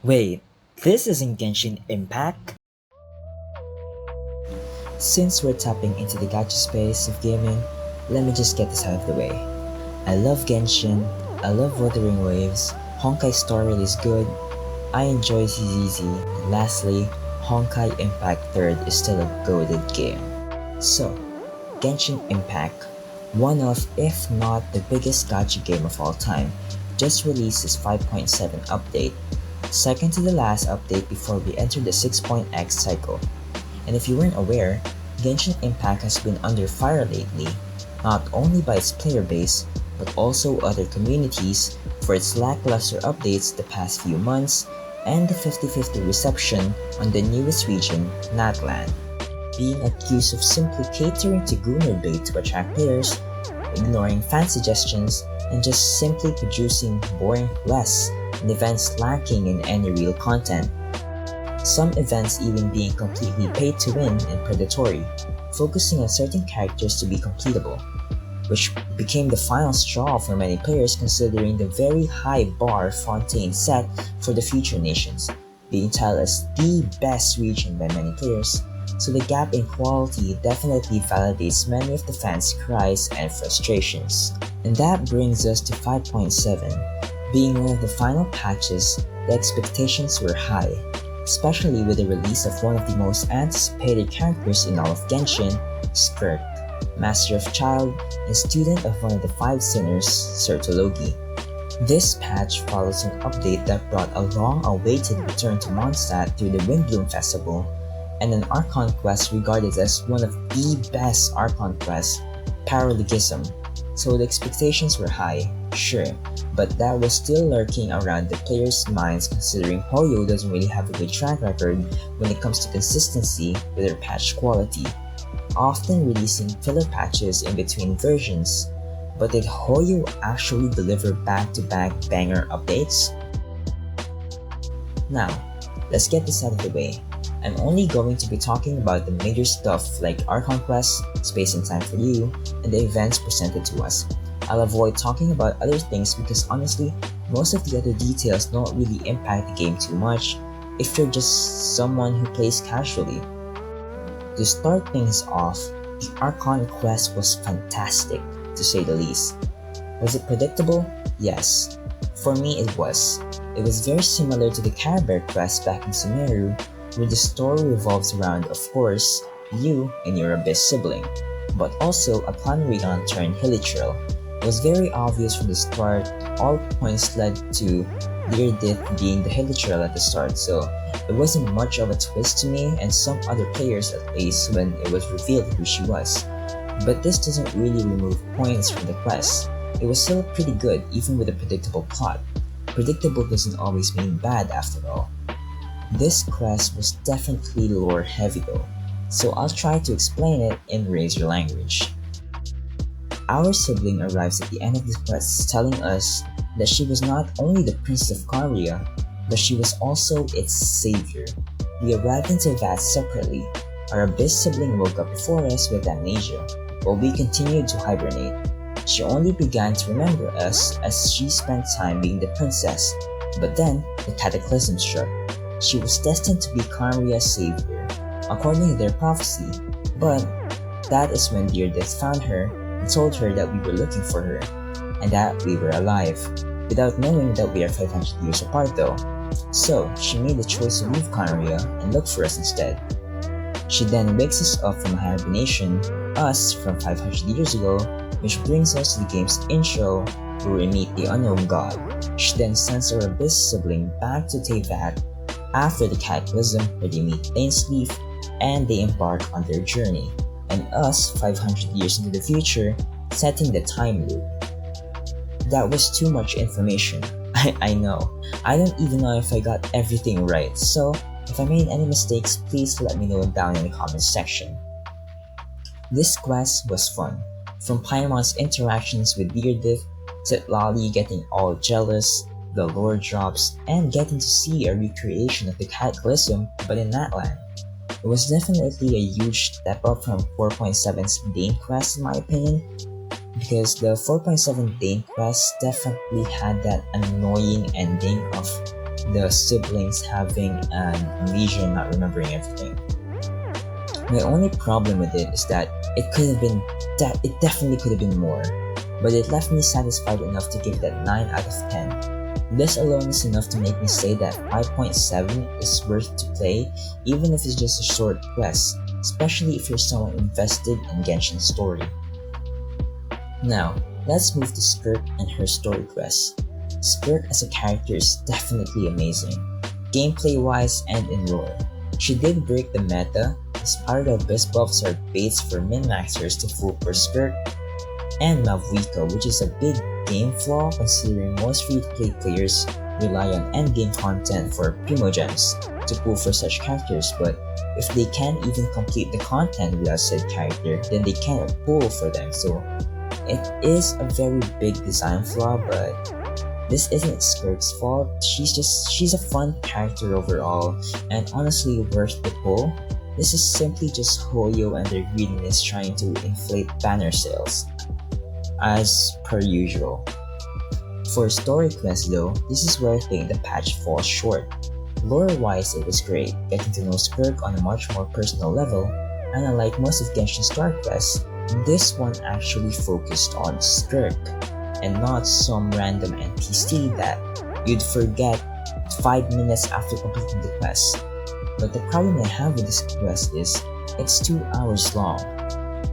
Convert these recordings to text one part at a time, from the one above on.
Wait, this isn't Genshin Impact? Since we're tapping into the gacha space of gaming, let me just get this out of the way. I love Genshin, I love Wuthering Waves, Honkai's story is good, I enjoy ZZZ, and lastly, Honkai Impact 3rd is still a goated game. So, Genshin Impact, one of, if not the biggest gacha game of all time, just released its 5.7 update, second to the last update before we entered the 6.x cycle. And if you weren't aware, Genshin Impact has been under fire lately, not only by its player base, but also other communities for its lackluster updates the past few months and the 50-50 reception on the newest region, Natlan. Being accused of simply catering to gooner bait to attract players, ignoring fan suggestions, and just simply producing boring quests and events lacking in any real content. Some events even being completely paid to win and predatory, focusing on certain characters to be completable, which became the final straw for many players considering the very high bar Fontaine set for the future nations, being tiled as the best region by many players. So the gap in quality definitely validates many of the fans' cries and frustrations. And that brings us to 5.7. Being one of the final patches, the expectations were high, especially with the release of one of the most anticipated characters in all of Genshin, Skirk, Master of Child and student of one of the five sinners, Sertologi. This patch follows an update that brought a long-awaited return to Mondstadt through the Windbloom Festival, and an Archon quest regarded as one of the best Archon quests, Paralogism. So the expectations were high, sure, but that was still lurking around the players' minds considering Hoyo doesn't really have a good track record when it comes to consistency with their patch quality, often releasing filler patches in between versions. But did Hoyo actually deliver back-to-back banger updates? Now, let's get this out of the way. I'm only going to be talking about the major stuff like Archon quests, Space and Time for You, and the events presented to us. I'll avoid talking about other things because honestly, most of the other details don't really impact the game too much if you're just someone who plays casually. To start things off, the Archon quest was fantastic, to say the least. Was it predictable? Yes. For me it was. It was very similar to the Carabear quest back in Sumeru, where the story revolves around, of course, you and your Abyss sibling, but also a Planarion turned Hilichurl. It was very obvious from the start, all points led to Leerdith being the Hilichurl at the start, so it wasn't much of a twist to me and some other players at least when it was revealed who she was. But this doesn't really remove points from the quest. It was still pretty good even with a predictable plot. Predictable doesn't always mean bad after all. This quest was definitely lore heavy though, so I'll try to explain it in Razor language. Our sibling arrives at the end of this quest telling us that she was not only the Princess of Caria, but she was also its savior. We arrived into that separately. Our Abyss sibling woke up before us with amnesia, while we continued to hibernate. She only began to remember us as she spent time being the princess, but then the cataclysm struck. She was destined to be Caria's savior, according to their prophecy, but that is when Leerdith found her and told her that we were looking for her, and that we were alive, without knowing that we are 500 years apart though. So she made the choice to leave Caria and look for us instead. She then wakes us up from hibernation, us from 500 years ago, which brings us to the game's intro where we meet the unknown god. She then sends her Abyss sibling back to Teyvat after the cataclysm where they meet Ainsleaf and they embark on their journey, and us 500 years into the future, setting the time loop. That was too much information. I know. I don't even know if I got everything right, so if I made any mistakes, please let me know down in the comments section. This quest was fun, from Paimon's interactions with Leerdith, Lali getting all jealous, the lore drops, and getting to see a recreation of the Cataclysm but in Natlan. It was definitely a huge step up from 4.7's Dane quest in my opinion, because the 4.7 Dane quest definitely had that annoying ending of the siblings having an amnesia and not remembering everything. My only problem with it is that it definitely could have been more, but it left me satisfied enough to give that 9 out of 10. This alone is enough to make me say that 5.7 is worth to play, even if it's just a short quest, especially if you're someone invested in Genshin's story. Now, let's move to Skirk and her story quest. Skirk as a character is definitely amazing, gameplay-wise and in lore. She did break the meta, as part of best buffs are baits for min-maxers to fool for Skirk and Myeonz, which is a big game flaw considering most free-to-play players rely on endgame content for primogems to pull for such characters, but if they can't even complete the content without said character, then they can't pull for them, so it is a very big design flaw, but this isn't Skirk's fault. She's a fun character overall, and honestly worth the pull. This is simply just Hoyo and their greediness trying to inflate banner sales, as per usual. For story quests though, this is where I think the patch falls short. Lore-wise it was great, getting to know Skirk on a much more personal level, and unlike most of Genshin's story quests, this one actually focused on Skirk, and not some random NPC that you'd forget 5 minutes after completing the quest. But the problem I have with this quest is, it's 2 hours long,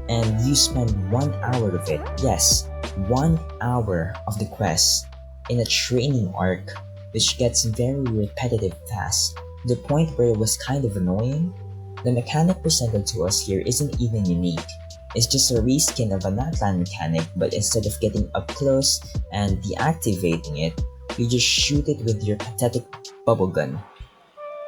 and you spend 1 hour of it, yes, 1 hour of the quest, in a training arc, which gets very repetitive fast, to the point where it was kind of annoying. The mechanic presented to us here isn't even unique. It's just a reskin of an Atlan mechanic, but instead of getting up close and deactivating it, you just shoot it with your pathetic bubble gun.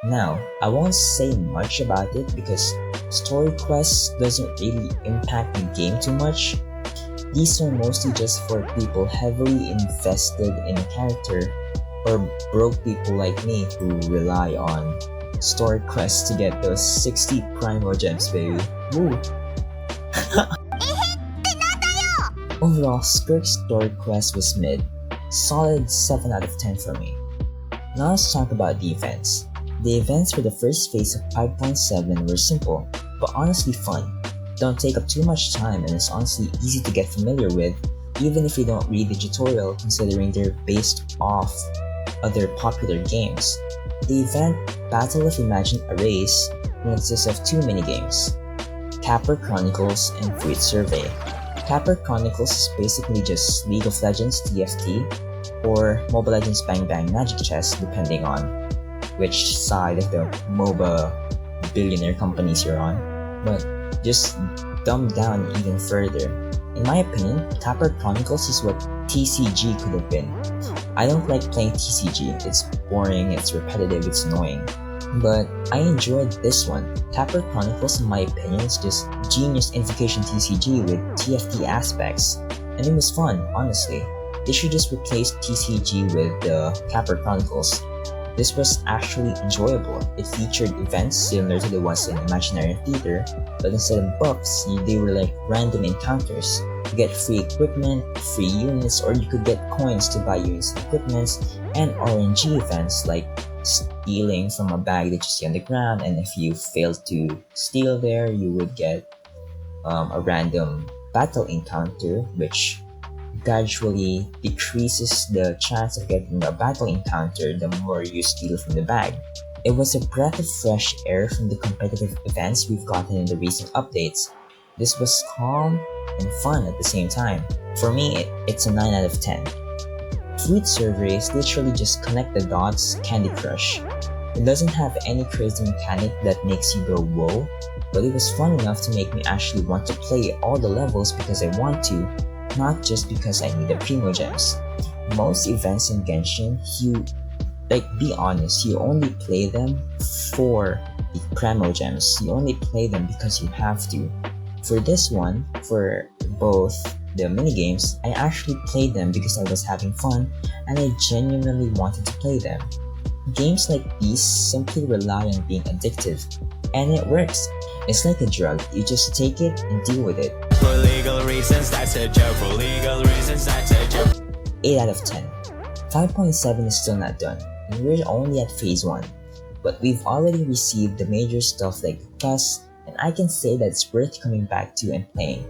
Now, I won't say much about it because story quests doesn't really impact the game too much. These are mostly just for people heavily invested in a character, or broke people like me who rely on story quests to get those 60 Primo Gems, baby. Woo! Overall, Skirk's story quest was mid. Solid 7 out of 10 for me. Now let's talk about the events. The events for the first phase of 5.7 were simple, but honestly fun. Don't take up too much time and it's honestly easy to get familiar with, even if you don't read the tutorial considering they're based off other popular games. The event Battle of Imagined Arrays consists of 2 minigames, Capper Chronicles and Fruit Survey. Capper Chronicles is basically just League of Legends TFT or Mobile Legends Bang Bang Magic Chess depending on which side of the MOBA billionaire companies you're on, but just dumbed down even further. In my opinion, Capper Chronicles is what TCG could have been. I don't like playing TCG, it's boring, it's repetitive, it's annoying. But I enjoyed this one. Capper Chronicles in my opinion is just genius invocation TCG with TFT aspects, and it was fun, honestly. They should just replace TCG with the Capper Chronicles. This was actually enjoyable. It featured events similar to the ones in Imaginary Theater, but instead of buffs, they were like random encounters. You get free equipment, free units, or you could get coins to buy units and equipments, and RNG events like stealing from a bag that you see on the ground, and if you failed to steal there, you would get a random battle encounter, which gradually decreases the chance of getting a battle encounter the more you steal from the bag. It was a breath of fresh air from the competitive events we've gotten in the recent updates. This was calm and fun at the same time. For me, it's a 9 out of 10. Fruit Survey is literally just connect the dots Candy Crush. It doesn't have any crazy mechanic that makes you go whoa, but it was fun enough to make me actually want to play all the levels because I want to, not just because I need the Primo Gems. Most events in Genshin, be honest, you only play them for the Primo Gems. You only play them because you have to. For this one, for both the minigames, I actually played them because I was having fun and I genuinely wanted to play them. Games like these simply rely on being addictive, and it works. It's like a drug, you just take it and deal with it. For legal reasons, that's a joke. For legal reasons, that's a joke. 8 out of 10. 5.7 is still not done. and we're only at phase 1. But we've already received the major stuff like the Plus, and I can say that it's worth coming back to and playing.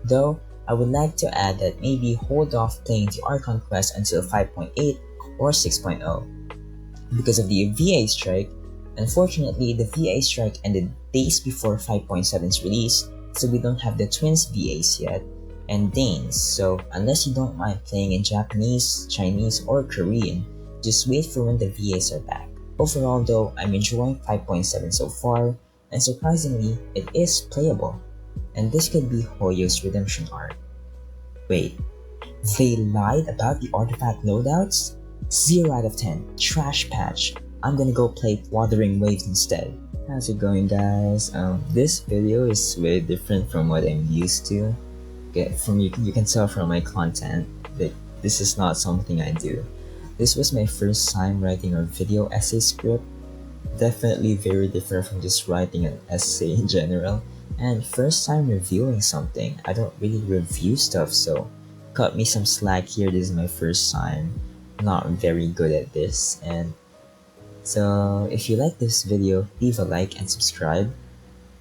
Though, I would like to add that maybe hold off playing the Archon Quest until 5.8 or 6.0. Because of the VA strike, unfortunately the VA strike ended days before 5.7's release, so we don't have the Twins VAs yet, and Danes, so unless you don't mind playing in Japanese, Chinese, or Korean, just wait for when the VAs are back. Overall though, I'm enjoying 5.7 so far, and surprisingly, it is playable. And this could be Hoyo's redemption arc. Wait, they lied about the artifact loadouts? 0 out of 10, trash patch. I'm gonna go play Wuthering Waves instead. How's it going, guys? This video is very different from what I'm used to. You can tell from my content that this is not something I do. This was my first time writing a video essay script. Definitely very different from just writing an essay in general. And first time reviewing something. I don't really review stuff, so cut me some slack here. This is my first time. Not very good at this. And so if you like this video, leave a like and subscribe.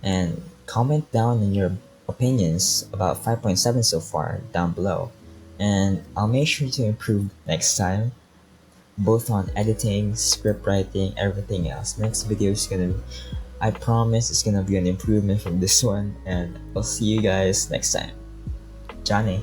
And comment down on your opinions about 5.7 so far down below. And I'll make sure to improve next time. Both on editing, script writing, everything else. Next video is I promise it's gonna be an improvement from this one, and I'll see you guys next time. Johnny.